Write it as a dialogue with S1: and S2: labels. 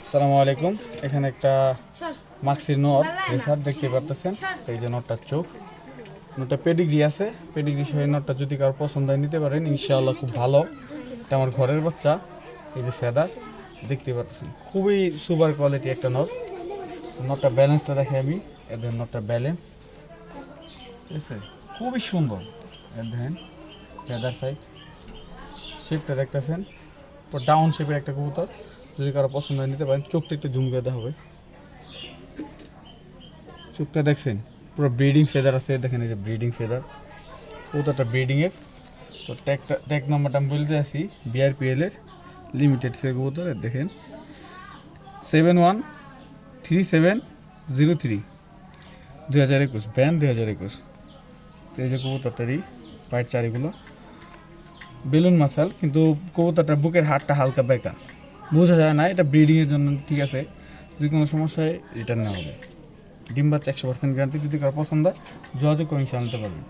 S1: আসসালামু আলাইকুম। এখানে একটা মাক্সির নর রেসার দেখতে পারতেছেন। এই যে নরটার চোখ, নরটা পেডিগ্রি আছে। পেডিগ্রি সহ এই নরটা যদি কারো পছন্দ হয় নিতে পারেন, ইনশাআল্লাহ খুব ভালো। এটা আমার ঘরের বাচ্চা। এই যে ফেদার দেখতে পাচ্ছেন, খুবই সুপার কোয়ালিটি একটা নর। নরটা ব্যালেন্সটা দেখে আমি, এদের নরটা ব্যালেন্স, ঠিক আছে, খুবই সুন্দর। দেখেন ফেদার সাইড শেপটা দেখতেছেন, ডাউন শেপের একটা কবুতর। যদি কারো পছন্দ হয় নিতে পারেন। চোখটা একটু জুম করে দেওয়া হবে, চোখটা দেখছেন পুরো ব্রিডিং ফেদার আছে। দেখেন এই যে ব্রিডিং ফেদার, কবুতরটা ব্রিডিংয়ের। তো ট্যাগ নম্বরটা আমি বলতে আছি, বিআরপিএল এর লিমিটেড সে কবুতর। দেখেন 713703 2021, ব্যান 2021। তো এই যে কবুতরটারই পায়ের চারিগুলো বেলুন মাসাল, কিন্তু কবুতরটার বুকের হাড়টা হালকা বেঁকা, বোঝা যায় না। এটা ব্রিডিংয়ের জন্য ঠিক আছে, যদি কোনো সমস্যা হয় রিটার্ন নেওয়া হবে। ডিম বাচ্চা 100% গ্যারান্টি। যদি কারো পছন্দ হয় যোগাযোগ করে ইনশাআল্লাহ নিতে পারবেন।